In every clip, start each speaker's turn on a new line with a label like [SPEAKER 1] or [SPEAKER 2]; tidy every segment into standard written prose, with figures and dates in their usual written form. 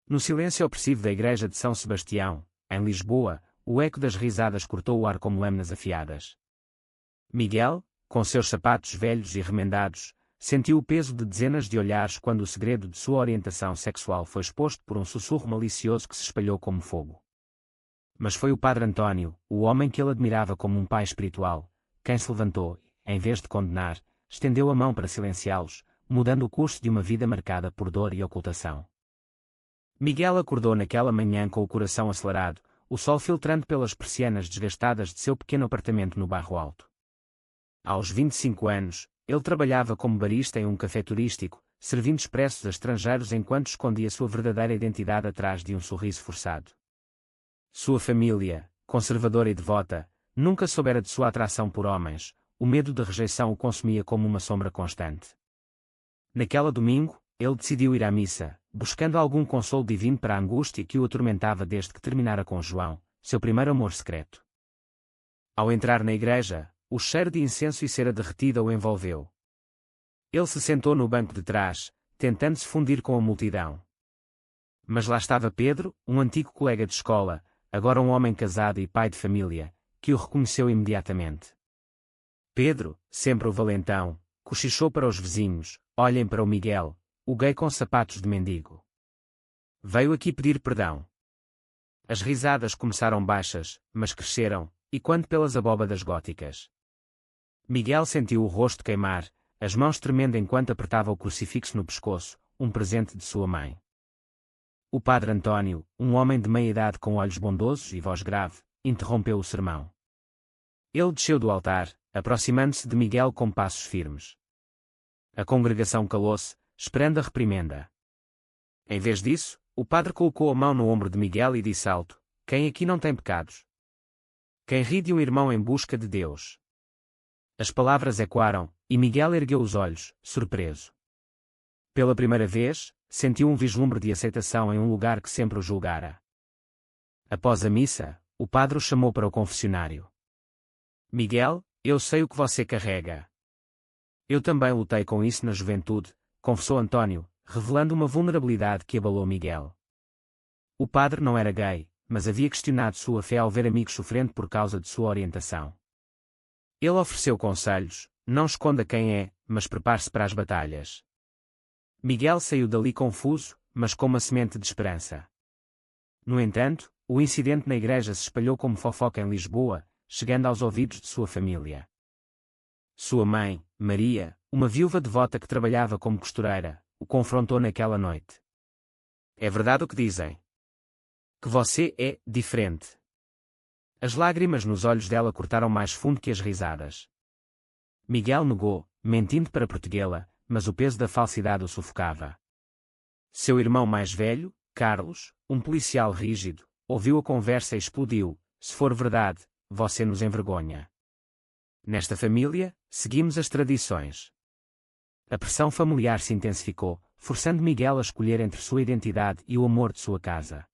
[SPEAKER 1] No silêncio opressivo da igreja de São Sebastião, em Lisboa, o eco das risadas cortou o ar como lâminas afiadas. Miguel, com seus sapatos velhos e remendados, sentiu o peso de dezenas de olhares quando o segredo de sua orientação sexual foi exposto por um sussurro malicioso que se espalhou como fogo. Mas foi o Padre António, o homem que ele admirava como um pai espiritual, quem se levantou e, em vez de condenar, estendeu a mão para silenciá-los, mudando o curso de uma vida marcada por dor e ocultação. Miguel acordou naquela manhã com o coração acelerado, o sol filtrando pelas persianas desgastadas de seu pequeno apartamento no Bairro Alto. Aos 25 anos, ele trabalhava como barista em um café turístico, servindo expressos a estrangeiros enquanto escondia sua verdadeira identidade atrás de um sorriso forçado. Sua família, conservadora e devota, nunca soubera de sua atração por homens, o medo de rejeição o consumia como uma sombra constante. Naquela domingo, ele decidiu ir à missa, buscando algum consolo divino para a angústia que o atormentava desde que terminara com João, seu primeiro amor secreto. Ao entrar na igreja, o cheiro de incenso e cera derretida o envolveu. Ele se sentou no banco de trás, tentando se fundir com a multidão. Mas lá estava Pedro, um antigo colega de escola, agora um homem casado e pai de família, que o reconheceu imediatamente. Pedro, sempre o valentão, cochichou para os vizinhos: olhem para o Miguel, o gay com sapatos de mendigo. Veio aqui pedir perdão. As risadas começaram baixas, mas cresceram, e quando pelas abóbadas góticas. Miguel sentiu o rosto queimar, as mãos tremendo enquanto apertava o crucifixo no pescoço, um presente de sua mãe. O Padre António, um homem de meia-idade com olhos bondosos e voz grave, interrompeu o sermão. Ele desceu do altar, aproximando-se de Miguel com passos firmes. A congregação calou-se, esperando a reprimenda. Em vez disso, o padre colocou a mão no ombro de Miguel e disse alto: quem aqui não tem pecados? Quem ri de um irmão em busca de Deus? As palavras ecoaram, e Miguel ergueu os olhos, surpreso. Pela primeira vez, sentiu um vislumbre de aceitação em um lugar que sempre o julgara. Após a missa, o padre o chamou para o confessionário. Miguel, eu sei o que você carrega. Eu também lutei com isso na juventude, confessou António, revelando uma vulnerabilidade que abalou Miguel. O padre não era gay, mas havia questionado sua fé ao ver amigos sofrendo por causa de sua orientação. Ele ofereceu conselhos: não esconda quem é, mas prepare-se para as batalhas. Miguel saiu dali confuso, mas com uma semente de esperança. No entanto, o incidente na igreja se espalhou como fofoca em Lisboa, chegando aos ouvidos de sua família. Sua mãe, Maria, uma viúva devota que trabalhava como costureira, o confrontou naquela noite. É verdade o que dizem? Que você é diferente. As lágrimas nos olhos dela cortaram mais fundo que as risadas. Miguel negou, mentindo para protegê-la, mas o peso da falsidade o sufocava. Seu irmão mais velho, Carlos, um policial rígido, ouviu a conversa e explodiu: se for verdade, você nos envergonha. Nesta família, seguimos as tradições. A pressão familiar se intensificou, forçando Miguel a escolher entre sua identidade e o amor de sua casa.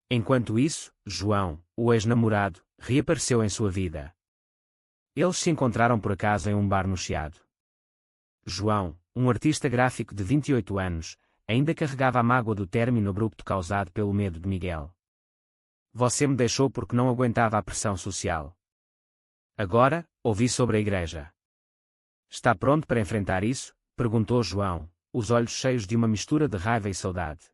[SPEAKER 1] Enquanto isso, João, o ex-namorado, reapareceu em sua vida. Eles se encontraram por acaso em um bar no Chiado. João, um artista gráfico de 28 anos, ainda carregava a mágoa do término abrupto causado pelo medo de Miguel. Você me deixou porque não aguentava a pressão social. Agora, ouvi sobre a igreja. Está pronto para enfrentar isso? Perguntou João, os olhos cheios de uma mistura de raiva e saudade.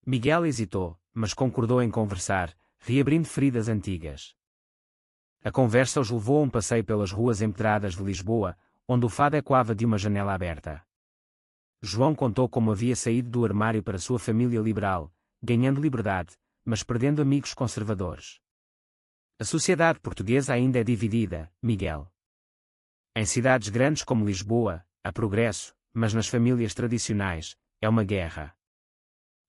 [SPEAKER 1] Miguel hesitou, mas concordou em conversar, reabrindo feridas antigas. A conversa os levou a um passeio pelas ruas empedradas de Lisboa, onde o fado ecoava de uma janela aberta. João contou como havia saído do armário para sua família liberal, ganhando liberdade, mas perdendo amigos conservadores. A sociedade portuguesa ainda é dividida, Miguel. Em cidades grandes como Lisboa, há progresso, mas nas famílias tradicionais, é uma guerra.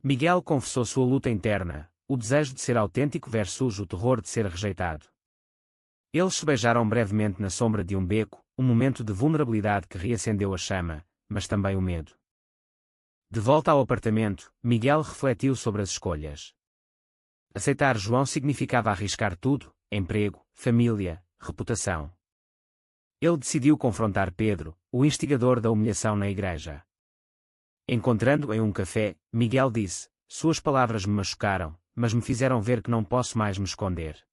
[SPEAKER 1] Miguel confessou sua luta interna, o desejo de ser autêntico versus o terror de ser rejeitado. Eles se beijaram brevemente na sombra de um beco, um momento de vulnerabilidade que reacendeu a chama, mas também o medo. De volta ao apartamento, Miguel refletiu sobre as escolhas. Aceitar João significava arriscar tudo: emprego, família, reputação. Ele decidiu confrontar Pedro, o instigador da humilhação na igreja. Encontrando-o em um café, Miguel disse: Suas palavras me machucaram, mas me fizeram ver que não posso mais me esconder.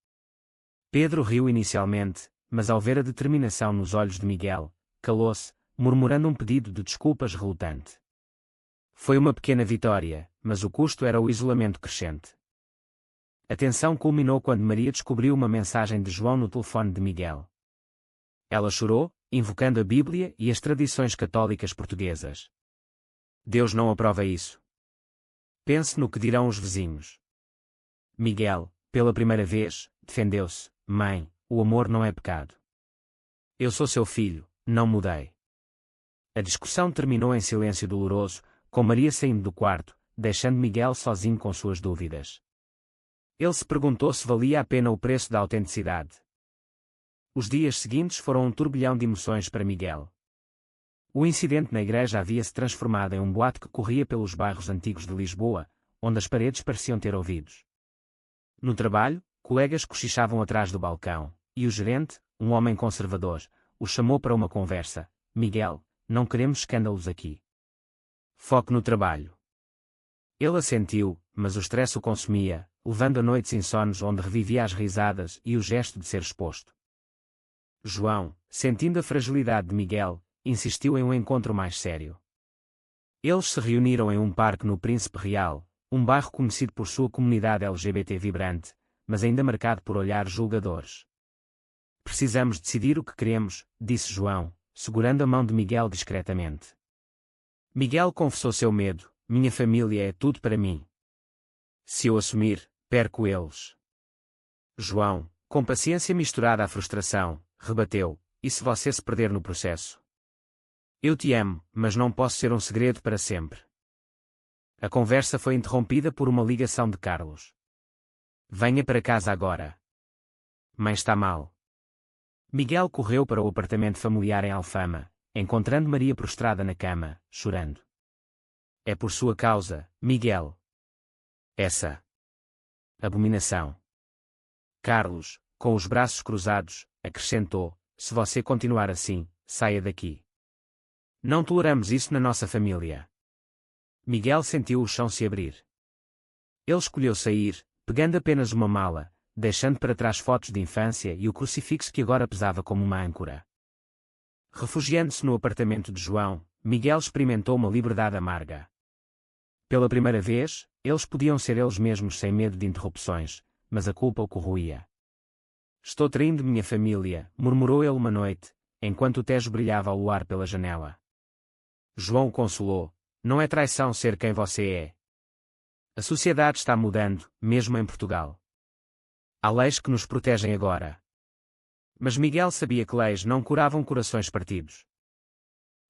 [SPEAKER 1] Pedro riu inicialmente, mas ao ver a determinação nos olhos de Miguel, calou-se, murmurando um pedido de desculpas relutante. Foi uma pequena vitória, mas o custo era o isolamento crescente. A tensão culminou quando Maria descobriu uma mensagem de João no telefone de Miguel. Ela chorou, invocando a Bíblia e as tradições católicas portuguesas. Deus não aprova isso. Pense no que dirão os vizinhos. Miguel, pela primeira vez, defendeu-se. Mãe, o amor não é pecado. Eu sou seu filho, não mudei. A discussão terminou em silêncio doloroso, com Maria saindo do quarto, deixando Miguel sozinho com suas dúvidas. Ele se perguntou se valia a pena o preço da autenticidade. Os dias seguintes foram um turbilhão de emoções para Miguel. O incidente na igreja havia se transformado em um boato que corria pelos bairros antigos de Lisboa, onde as paredes pareciam ter ouvidos. No trabalho, colegas cochichavam atrás do balcão, e o gerente, um homem conservador, o chamou para uma conversa. Miguel, não queremos escândalos aqui. Foque no trabalho. Ele assentiu, mas o stress o consumia, levando a noites insones onde revivia as risadas e o gesto de ser exposto. João, sentindo a fragilidade de Miguel, insistiu em um encontro mais sério. Eles se reuniram em um parque no Príncipe Real, um bairro conhecido por sua comunidade LGBT vibrante, mas ainda marcado por olhares julgadores. Precisamos decidir o que queremos, disse João, segurando a mão de Miguel discretamente. Miguel confessou seu medo. Minha família é tudo para mim. Se eu assumir, perco eles. João, com paciência misturada à frustração, rebateu, e se você se perder no processo? Eu te amo, mas não posso ser um segredo para sempre. A conversa foi interrompida por uma ligação de Carlos. Venha para casa agora. Mãe está mal. Miguel correu para o apartamento familiar em Alfama, encontrando Maria prostrada na cama, chorando. É por sua causa, Miguel. Essa abominação. Carlos, com os braços cruzados, acrescentou, se você continuar assim, saia daqui. Não toleramos isso na nossa família. Miguel sentiu o chão se abrir. Ele escolheu sair, pegando apenas uma mala, deixando para trás fotos de infância e o crucifixo que agora pesava como uma âncora. Refugiando-se no apartamento de João, Miguel experimentou uma liberdade amarga. Pela primeira vez, eles podiam ser eles mesmos sem medo de interrupções, mas a culpa o corroía. Estou traindo minha família, murmurou ele uma noite, enquanto o Tejo brilhava ao luar pela janela. João o consolou, não é traição ser quem você é. A sociedade está mudando, mesmo em Portugal. Há leis que nos protegem agora. Mas Miguel sabia que leis não curavam corações partidos.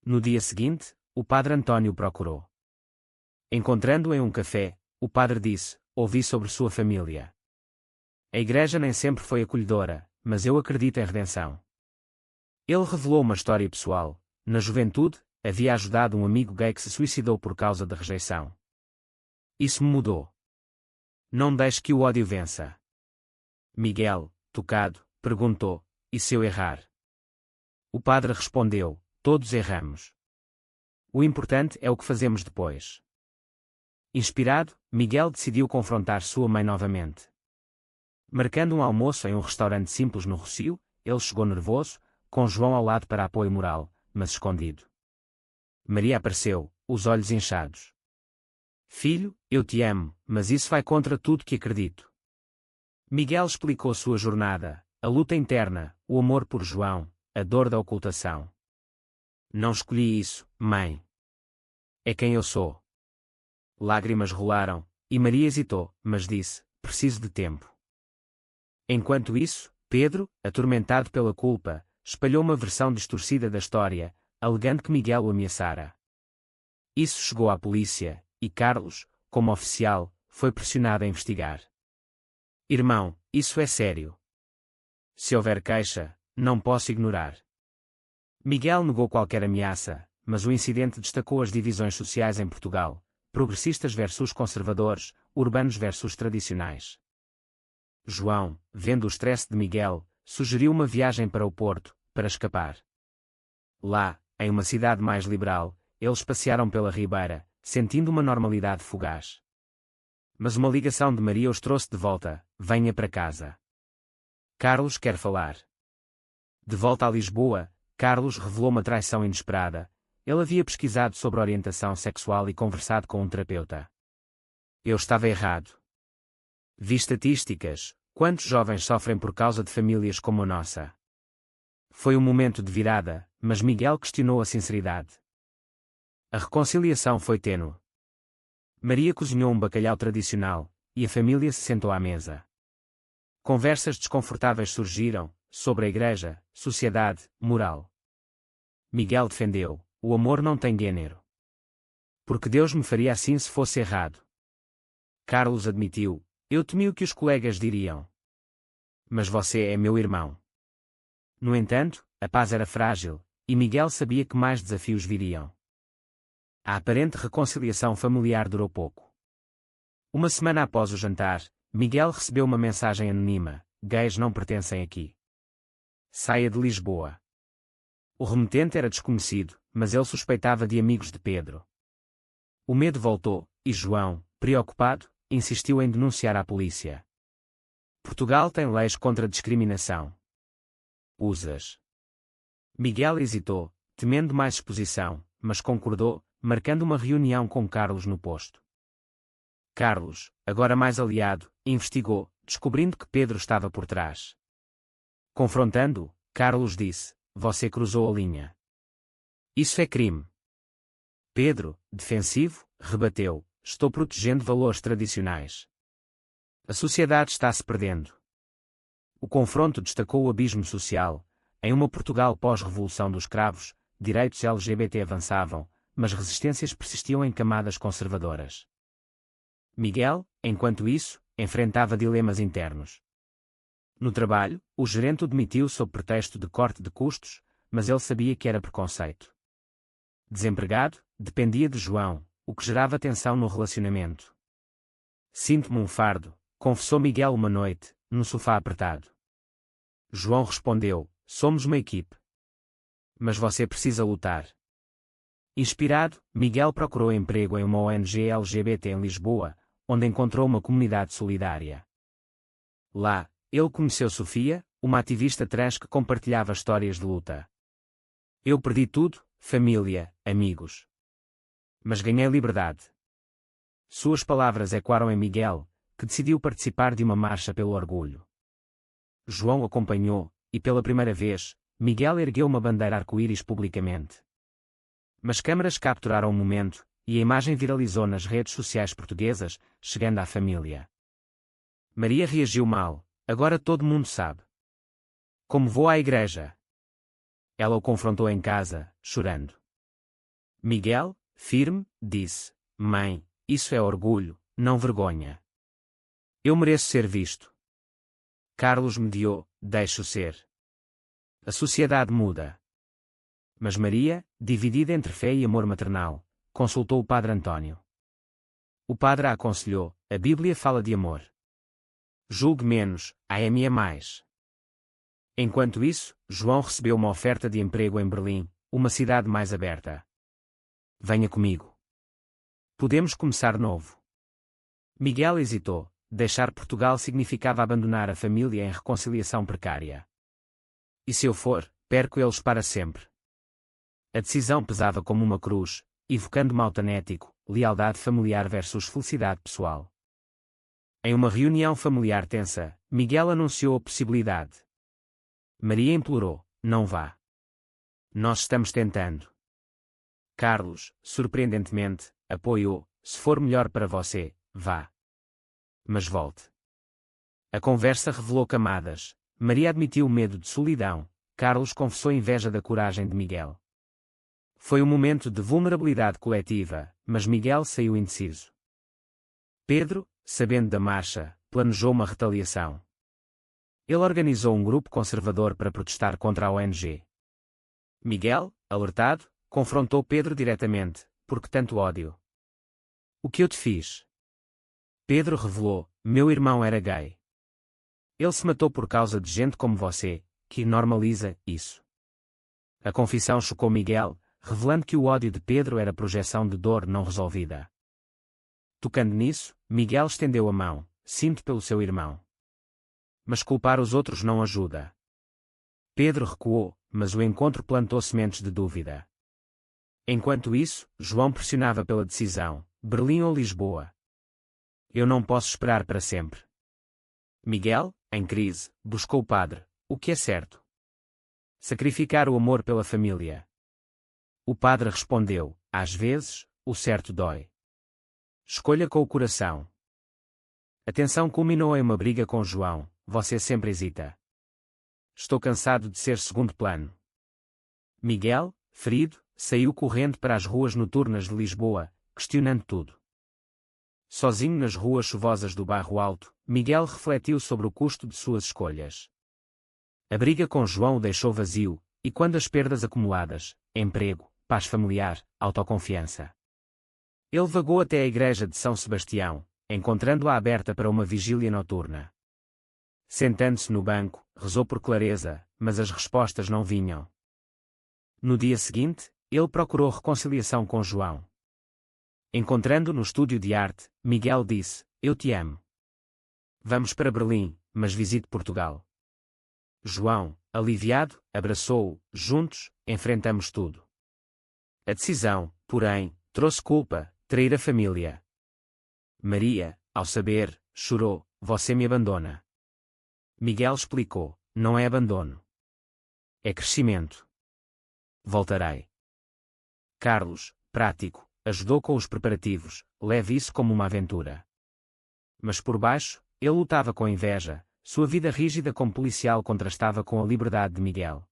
[SPEAKER 1] No dia seguinte, o padre António o procurou. Encontrando-o em um café, o padre disse, ouvi sobre sua família. A igreja nem sempre foi acolhedora, mas eu acredito em redenção. Ele revelou uma história pessoal. Na juventude, havia ajudado um amigo gay que se suicidou por causa da rejeição. Isso me mudou. Não deixe que o ódio vença. Miguel, tocado, perguntou, e se eu errar? O padre respondeu, todos erramos. O importante é o que fazemos depois. Inspirado, Miguel decidiu confrontar sua mãe novamente. Marcando um almoço em um restaurante simples no Rossio, ele chegou nervoso, com João ao lado para apoio moral, mas escondido. Maria apareceu, os olhos inchados. Filho, eu te amo, mas isso vai contra tudo que acredito. Miguel explicou sua jornada, a luta interna, o amor por João, a dor da ocultação. Não escolhi isso, mãe. É quem eu sou. Lágrimas rolaram, e Maria hesitou, mas disse, preciso de tempo. Enquanto isso, Pedro, atormentado pela culpa, espalhou uma versão distorcida da história, alegando que Miguel o ameaçara. Isso chegou à polícia, e Carlos, como oficial, foi pressionado a investigar. Irmão, isso é sério. Se houver queixa, não posso ignorar. Miguel negou qualquer ameaça, mas o incidente destacou as divisões sociais em Portugal, progressistas versus conservadores, urbanos versus tradicionais. João, vendo o estresse de Miguel, sugeriu uma viagem para o Porto, para escapar. Lá, em uma cidade mais liberal, eles passearam pela Ribeira, sentindo uma normalidade fugaz. Mas uma ligação de Maria os trouxe de volta: venha para casa. Carlos quer falar. De volta a Lisboa, Carlos revelou uma traição inesperada. Ele havia pesquisado sobre orientação sexual e conversado com um terapeuta. Eu estava errado. Vi estatísticas: quantos jovens sofrem por causa de famílias como a nossa? Foi um momento de virada, mas Miguel questionou a sinceridade. A reconciliação foi tênue. Maria cozinhou um bacalhau tradicional, e a família se sentou à mesa. Conversas desconfortáveis surgiram, sobre a igreja, sociedade, moral. Miguel defendeu: o amor não tem gênero. Porque Deus me faria assim se fosse errado. Carlos admitiu: eu temi o que os colegas diriam. Mas você é meu irmão. No entanto, a paz era frágil, e Miguel sabia que mais desafios viriam. A aparente reconciliação familiar durou pouco. Uma semana após o jantar, Miguel recebeu uma mensagem anônima: gays não pertencem aqui. Saia de Lisboa. O remetente era desconhecido, mas ele suspeitava de amigos de Pedro. O medo voltou, e João, preocupado, insistiu em denunciar à polícia. Portugal tem leis contra a discriminação. Usas. Miguel hesitou, temendo mais exposição, mas concordou, marcando uma reunião com Carlos no posto. Carlos, agora mais aliado, investigou, descobrindo que Pedro estava por trás. Confrontando-o, Carlos disse: você cruzou a linha. Isso é crime. Pedro, defensivo, rebateu: estou protegendo valores tradicionais. A sociedade está se perdendo. O confronto destacou o abismo social. Em uma Portugal pós-revolução dos cravos, direitos LGBT avançavam, mas resistências persistiam em camadas conservadoras. Miguel, enquanto isso, enfrentava dilemas internos. No trabalho, o gerente o demitiu sob pretexto de corte de custos, mas ele sabia que era preconceito. Desempregado, dependia de João, o que gerava tensão no relacionamento. Sinto-me um fardo, confessou Miguel uma noite, no sofá apertado. João respondeu: somos uma equipe. Mas você precisa lutar. Inspirado, Miguel procurou emprego em uma ONG LGBT em Lisboa, onde encontrou uma comunidade solidária. Lá, ele conheceu Sofia, uma ativista trans que compartilhava histórias de luta. Eu perdi tudo, família, amigos. Mas ganhei liberdade. Suas palavras ecoaram em Miguel, que decidiu participar de uma marcha pelo orgulho. João acompanhou, e pela primeira vez, Miguel ergueu uma bandeira arco-íris publicamente. Mas câmaras capturaram o momento, e a imagem viralizou nas redes sociais portuguesas, chegando à família. Maria reagiu mal: agora todo mundo sabe. Como vou à igreja? Ela o confrontou em casa, chorando. Miguel, firme, disse: mãe, isso é orgulho, não vergonha. Eu mereço ser visto. Carlos mediou: deixo ser. A sociedade muda. Mas Maria, dividida entre fé e amor maternal, consultou o padre António. O padre a aconselhou: a Bíblia fala de amor. Julgue menos, ame mais. Enquanto isso, João recebeu uma oferta de emprego em Berlim, uma cidade mais aberta. Venha comigo. Podemos começar novo. Miguel hesitou. Deixar Portugal significava abandonar a família em reconciliação precária. E se eu for, perco eles para sempre. A decisão pesava como uma cruz, evocando malta ético, lealdade familiar versus felicidade pessoal. Em uma reunião familiar tensa, Miguel anunciou a possibilidade. Maria implorou: não vá. Nós estamos tentando. Carlos, surpreendentemente, apoiou: se for melhor para você, vá. Mas volte. A conversa revelou camadas. Maria admitiu o medo de solidão. Carlos confessou inveja da coragem de Miguel. Foi um momento de vulnerabilidade coletiva, mas Miguel saiu indeciso. Pedro, sabendo da marcha, planejou uma retaliação. Ele organizou um grupo conservador para protestar contra a ONG. Miguel, alertado, confrontou Pedro diretamente: por que tanto ódio? O que eu te fiz? Pedro revelou: meu irmão era gay. Ele se matou por causa de gente como você, que normaliza isso. A confissão chocou Miguel, revelando que o ódio de Pedro era projeção de dor não resolvida. Tocando nisso, Miguel estendeu a mão, sinto pelo seu irmão. Mas culpar os outros não ajuda. Pedro recuou, mas o encontro plantou sementes de dúvida. Enquanto isso, João pressionava pela decisão, Berlim ou Lisboa. Eu não posso esperar para sempre. Miguel, em crise, buscou o padre, o que é certo. Sacrificar o amor pela família. O padre respondeu, às vezes, o certo dói. Escolha com o coração. A tensão culminou em uma briga com João, você sempre hesita. Estou cansado de ser segundo plano. Miguel, ferido, saiu correndo para as ruas noturnas de Lisboa, questionando tudo. Sozinho nas ruas chuvosas do Bairro Alto, Miguel refletiu sobre o custo de suas escolhas. A briga com João o deixou vazio, e quando as perdas acumuladas, emprego, paz familiar, autoconfiança. Ele vagou até a igreja de São Sebastião, encontrando-a aberta para uma vigília noturna. Sentando-se no banco, rezou por clareza, mas as respostas não vinham. No dia seguinte, ele procurou reconciliação com João. Encontrando-o no estúdio de arte, Miguel disse, eu te amo. Vamos para Berlim, mas visite Portugal. João, aliviado, abraçou-o, juntos, enfrentamos tudo. A decisão, porém, trouxe culpa, trair a família. Maria, ao saber, chorou, você me abandona. Miguel explicou, não é abandono. É crescimento. Voltarei. Carlos, prático, ajudou com os preparativos, leve isso como uma aventura. Mas por baixo, ele lutava com inveja, sua vida rígida como policial contrastava com a liberdade de Miguel.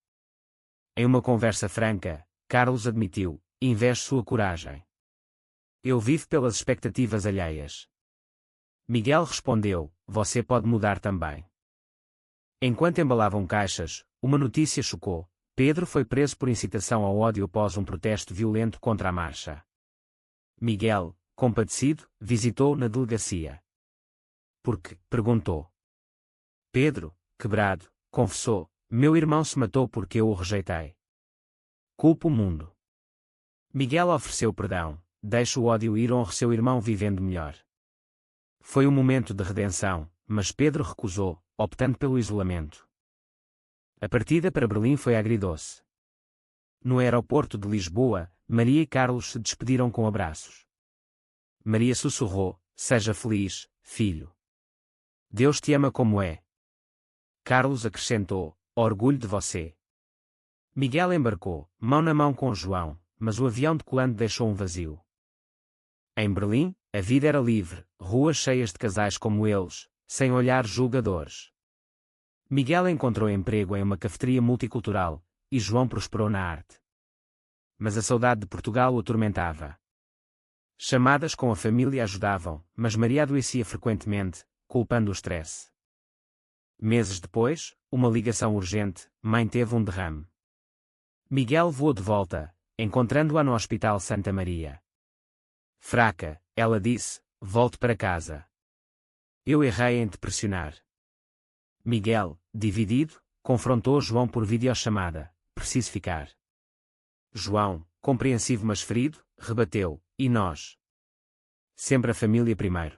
[SPEAKER 1] Em uma conversa franca, Carlos admitiu, invejo sua coragem. Eu vivo pelas expectativas alheias. Miguel respondeu, você pode mudar também. Enquanto embalavam caixas, uma notícia chocou. Pedro foi preso por incitação ao ódio após um protesto violento contra a marcha. Miguel, compadecido, visitou-o na delegacia. Por que? Perguntou. Pedro, quebrado, confessou, meu irmão se matou porque eu o rejeitei. Culpo o mundo. Miguel ofereceu perdão, deixe o ódio ir, honre seu irmão vivendo melhor. Foi um momento de redenção, mas Pedro recusou, optando pelo isolamento. A partida para Berlim foi agridoce. No aeroporto de Lisboa, Maria e Carlos se despediram com abraços. Maria sussurrou, seja feliz, filho. Deus te ama como é. Carlos acrescentou, orgulho de você. Miguel embarcou, mão na mão com João, mas o avião decolando deixou um vazio. Em Berlim, a vida era livre, ruas cheias de casais como eles, sem olhares julgadores. Miguel encontrou emprego em uma cafeteria multicultural, e João prosperou na arte. Mas a saudade de Portugal o atormentava. Chamadas com a família ajudavam, mas Maria adoecia frequentemente, culpando o estresse. Meses depois, uma ligação urgente, mãe teve um derrame. Miguel voou de volta, encontrando-a no Hospital Santa Maria. Fraca, ela disse, volte para casa. Eu errei em te pressionar. Miguel, dividido, confrontou João por videochamada, preciso ficar. João, compreensivo mas ferido, rebateu, e nós? Sempre a família primeiro.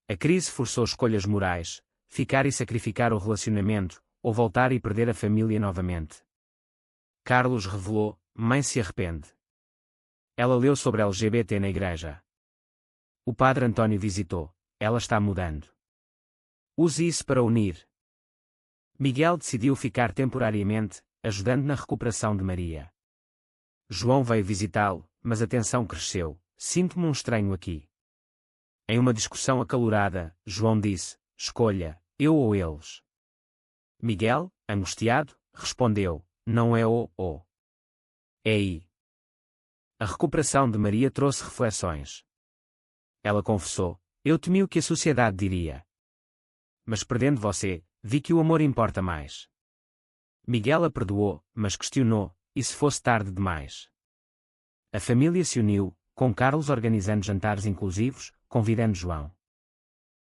[SPEAKER 1] A crise forçou escolhas morais, ficar e sacrificar o relacionamento, ou voltar e perder a família novamente. Carlos revelou, mãe se arrepende. Ela leu sobre LGBT na igreja. O padre António visitou, ela está mudando. Use isso para unir. Miguel decidiu ficar temporariamente, ajudando na recuperação de Maria. João veio visitá-lo, mas a tensão cresceu, sinto-me um estranho aqui. Em uma discussão acalorada, João disse, escolha, eu ou eles. Miguel, angustiado, respondeu, não é o. É I. A recuperação de Maria trouxe reflexões. Ela confessou, eu temi o que a sociedade diria. Mas perdendo você, vi que o amor importa mais. Miguel a perdoou, mas questionou, e se fosse tarde demais? A família se uniu, com Carlos organizando jantares inclusivos, convidando João.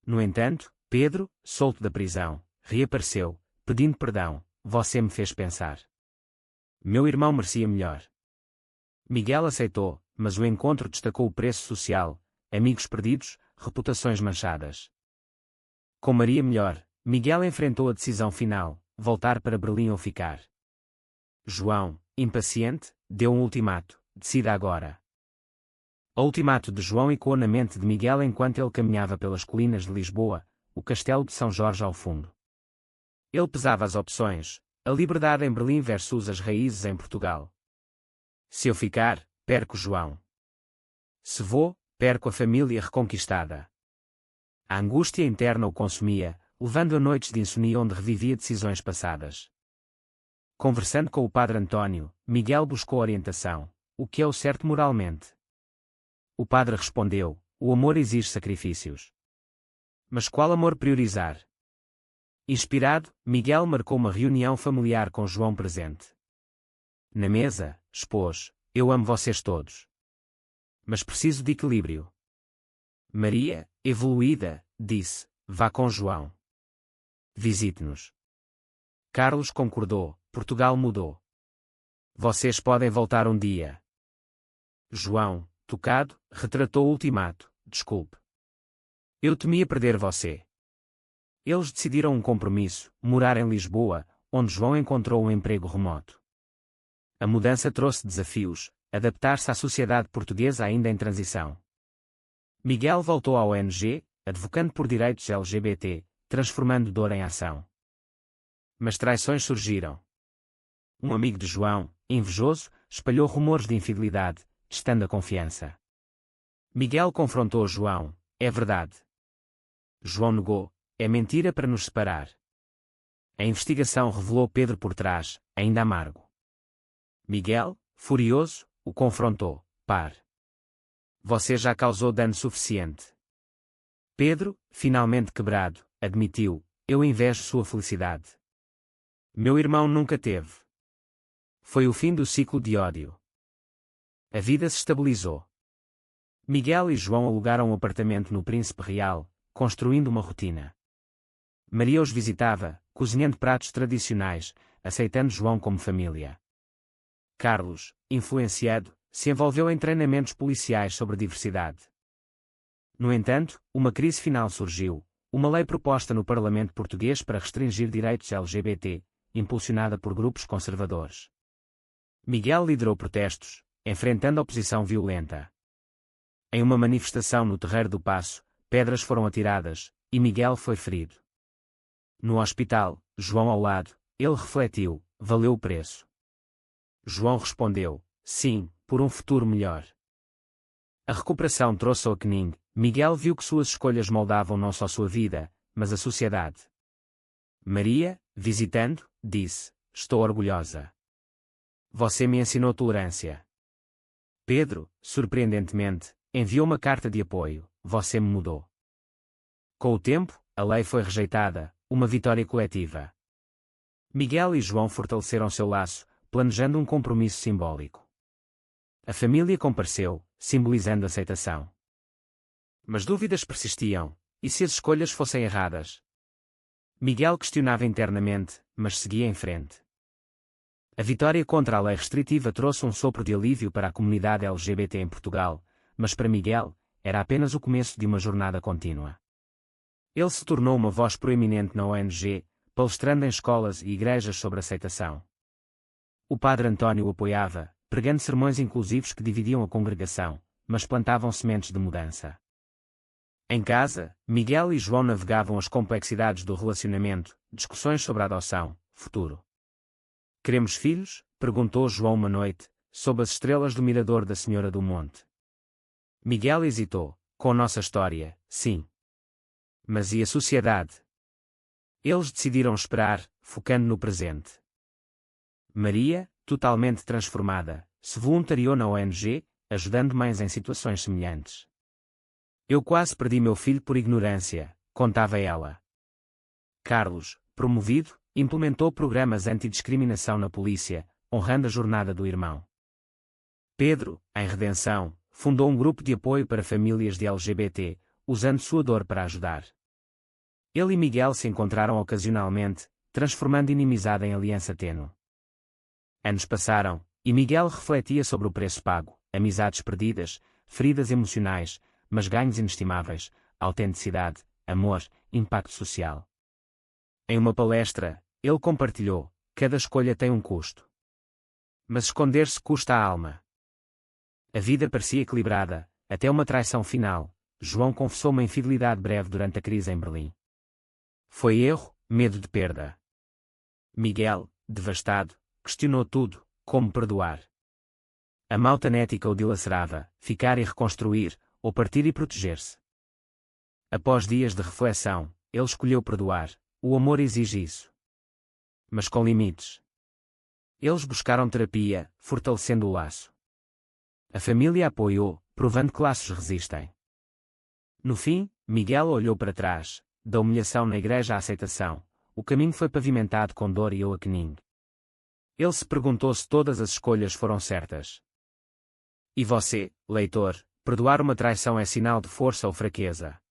[SPEAKER 1] No entanto, Pedro, solto da prisão, reapareceu, pedindo perdão, você me fez pensar. Meu irmão merecia melhor. Miguel aceitou, mas o encontro destacou o preço social, amigos perdidos, reputações manchadas. Com Maria melhor, Miguel enfrentou a decisão final, voltar para Berlim ou ficar. João, impaciente, deu um ultimato: decida agora. O ultimato de João ecoou na mente de Miguel enquanto ele caminhava pelas colinas de Lisboa, o castelo de São Jorge ao fundo. Ele pesava as opções: a liberdade em Berlim versus as raízes em Portugal. Se eu ficar, perco João. Se vou, perco a família reconquistada. A angústia interna o consumia, levando a noites de insônia onde revivia decisões passadas. Conversando com o padre António, Miguel buscou orientação: o que é o certo moralmente? O padre respondeu: o amor exige sacrifícios. Mas qual amor priorizar? Inspirado, Miguel marcou uma reunião familiar com João presente. Na mesa, expôs: eu amo vocês todos. Mas preciso de equilíbrio. Maria, evoluída, disse: vá com João. Visite-nos. Carlos concordou: Portugal mudou. Vocês podem voltar um dia. João, tocado, retratou o ultimato: desculpe. Eu temia perder você. Eles decidiram um compromisso: morar em Lisboa, onde João encontrou um emprego remoto. A mudança trouxe desafios: adaptar-se à sociedade portuguesa ainda em transição. Miguel voltou à ONG, advocando por direitos LGBT, transformando dor em ação. Mas traições surgiram. Um amigo de João, invejoso, espalhou rumores de infidelidade, testando a confiança. Miguel confrontou João: é verdade. João negou: é mentira para nos separar. A investigação revelou Pedro por trás, ainda amargo. Miguel, furioso, o confrontou: pare. Você já causou dano suficiente. Pedro, finalmente quebrado, admitiu: eu invejo sua felicidade. Meu irmão nunca teve. Foi o fim do ciclo de ódio. A vida se estabilizou. Miguel e João alugaram um apartamento no Príncipe Real, construindo uma rotina. Maria os visitava, cozinhando pratos tradicionais, aceitando João como família. Carlos, influenciado, se envolveu em treinamentos policiais sobre diversidade. No entanto, uma crise final surgiu: uma lei proposta no Parlamento português para restringir direitos LGBT, impulsionada por grupos conservadores. Miguel liderou protestos, enfrentando oposição violenta. Em uma manifestação no Terreiro do Paço, pedras foram atiradas, e Miguel foi ferido. No hospital, João ao lado, ele refletiu: valeu o preço. João respondeu: sim, por um futuro melhor. A recuperação trouxe ao Kning. Miguel viu que suas escolhas moldavam não só sua vida, mas a sociedade. Maria, visitando, disse: estou orgulhosa. Você me ensinou tolerância. Pedro, surpreendentemente, enviou uma carta de apoio: você me mudou. Com o tempo, a lei foi rejeitada, uma vitória coletiva. Miguel e João fortaleceram seu laço, planejando um compromisso simbólico. A família compareceu, simbolizando aceitação. Mas dúvidas persistiam: e se as escolhas fossem erradas? Miguel questionava internamente, mas seguia em frente. A vitória contra a lei restritiva trouxe um sopro de alívio para a comunidade LGBT em Portugal, mas para Miguel, era apenas o começo de uma jornada contínua. Ele se tornou uma voz proeminente na ONG, palestrando em escolas e igrejas sobre aceitação. O padre António o apoiava, pregando sermões inclusivos que dividiam a congregação, mas plantavam sementes de mudança. Em casa, Miguel e João navegavam as complexidades do relacionamento, discussões sobre a adoção, futuro. Queremos filhos? Perguntou João uma noite, sob as estrelas do mirador da Senhora do Monte. Miguel hesitou: com nossa história, sim. Mas e a sociedade? Eles decidiram esperar, focando no presente. Maria, totalmente transformada, se voluntariou na ONG, ajudando mães em situações semelhantes. Eu quase perdi meu filho por ignorância, contava ela. Carlos, promovido, implementou programas antidiscriminação na polícia, honrando a jornada do irmão. Pedro, em redenção, fundou um grupo de apoio para famílias de LGBT, usando sua dor para ajudar. Ele e Miguel se encontraram ocasionalmente, transformando inimizade em aliança tênue. Anos passaram, e Miguel refletia sobre o preço pago, amizades perdidas, feridas emocionais, mas ganhos inestimáveis: autenticidade, amor, impacto social. Em uma palestra, ele compartilhou: cada escolha tem um custo. Mas esconder-se custa a alma. A vida parecia equilibrada, até uma traição final. João confessou uma infidelidade breve durante a crise em Berlim. Foi erro, medo de perda. Miguel, devastado, questionou tudo: como perdoar? A malta-nética o dilacerava: ficar e reconstruir, ou partir e proteger-se. Após dias de reflexão, ele escolheu perdoar. O amor exige isso. Mas com limites. Eles buscaram terapia, fortalecendo o laço. A família apoiou, provando que laços resistem. No fim, Miguel olhou para trás, da humilhação na igreja à aceitação. O caminho foi pavimentado com dor e awakening. Ele se perguntou se todas as escolhas foram certas. E você, leitor, perdoar uma traição é sinal de força ou fraqueza?